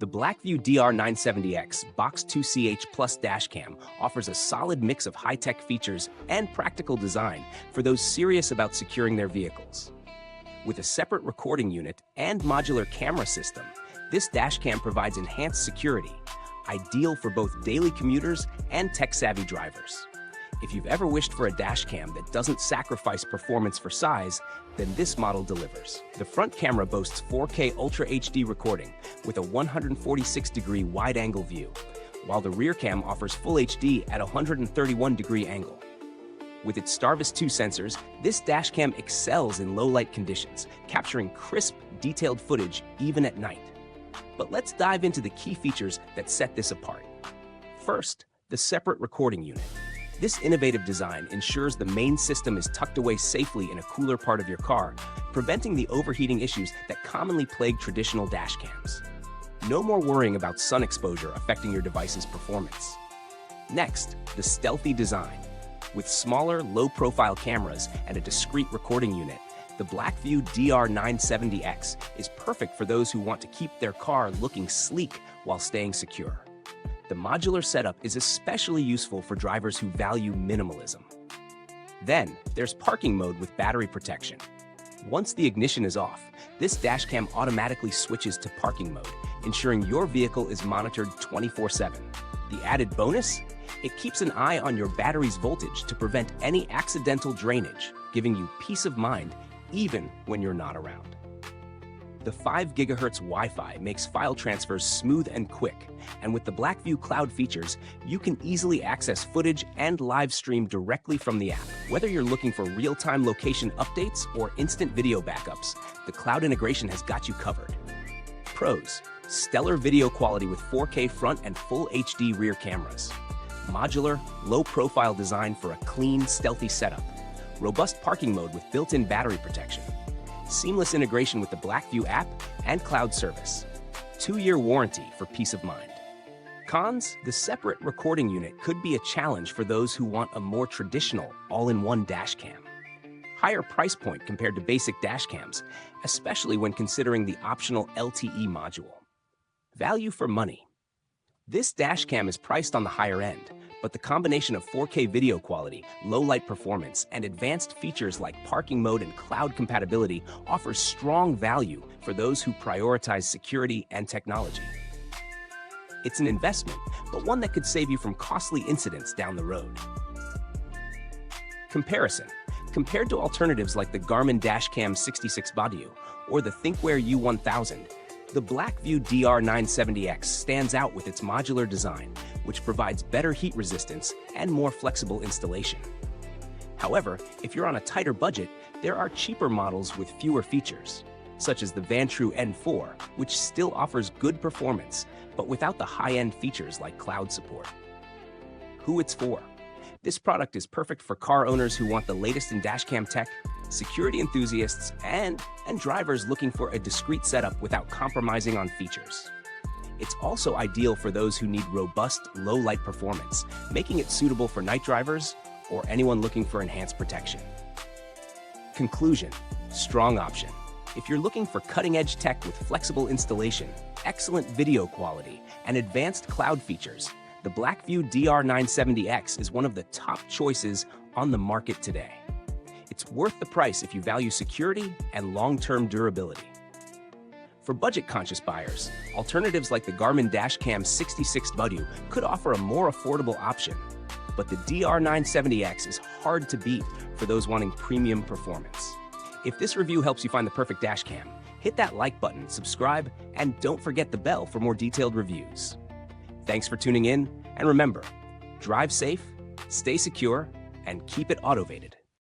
The BlackVue DR970X Box 2CH Plus dashcam offers a solid mix of high-tech features and practical design for those serious about securing their vehicles. With a separate recording unit and modular camera system, this dashcam provides enhanced security, ideal for both daily commuters and tech-savvy drivers. If you've ever wished for a dashcam that doesn't sacrifice performance for size, then this model delivers. The front camera boasts 4K Ultra HD recording with a 146-degree wide-angle view, while the rear cam offers Full HD at a 131-degree angle. With its STARVIS 2 sensors, this dashcam excels in low-light conditions, capturing crisp, detailed footage even at night. But let's dive into the key features that set this apart. First, the separate recording unit. This innovative design ensures the main system is tucked away safely in a cooler part of your car, preventing the overheating issues that commonly plague traditional dashcams. No more worrying about sun exposure affecting your device's performance. Next, the stealthy design. With smaller, low-profile cameras and a discrete recording unit, the BlackVue DR970X is perfect for those who want to keep their car looking sleek while staying secure. The modular setup is especially useful for drivers who value minimalism. Then, there's parking mode with battery protection. Once the ignition is off, this dashcam automatically switches to parking mode, ensuring your vehicle is monitored 24/7. The added bonus? It keeps an eye on your battery's voltage to prevent any accidental drainage, giving you peace of mind even when you're not around. The 5 GHz Wi-Fi makes file transfers smooth and quick, and with the BlackVue Cloud features, you can easily access footage and live stream directly from the app. Whether you're looking for real-time location updates or instant video backups, the cloud integration has got you covered. Pros: stellar video quality with 4K front and Full HD rear cameras. Modular, low-profile design for a clean, stealthy setup. Robust parking mode with built-in battery protection. Seamless integration with the BlackVue app and cloud service. 2-year warranty for peace of mind. Cons: the separate recording unit could be a challenge for those who want a more traditional, all-in-one dashcam. Higher price point compared to basic dashcams, especially when considering the optional LTE module. Value for money. This dashcam is priced on the higher end, but the combination of 4K video quality, low-light performance, and advanced features like parking mode and cloud compatibility offers strong value for those who prioritize security and technology. It's an investment, but one that could save you from costly incidents down the road. Comparison. Compared to alternatives like the Garmin Dashcam 66 BlackVue or the ThinkWear U1000, the BlackVue DR970X stands out with its modular design, which provides better heat resistance and more flexible installation. However, if you're on a tighter budget, there are cheaper models with fewer features, such as the Vantrue N4, which still offers good performance, but without the high-end features like cloud support. Who it's for? This product is perfect for car owners who want the latest in dashcam tech, security enthusiasts, and drivers looking for a discreet setup without compromising on features. It's also ideal for those who need robust, low-light performance, making it suitable for night drivers or anyone looking for enhanced protection. Conclusion: strong option. If you're looking for cutting-edge tech with flexible installation, excellent video quality, and advanced cloud features, the BlackVue DR970X is one of the top choices on the market today. It's worth the price if you value security and long-term durability. For budget-conscious buyers, alternatives like the Garmin Dashcam 66 BlackVue could offer a more affordable option, but the DR970X is hard to beat for those wanting premium performance. If this review helps you find the perfect dashcam, hit that like button, subscribe, and don't forget the bell for more detailed reviews. Thanks for tuning in, and remember, drive safe, stay secure, and keep it autovated.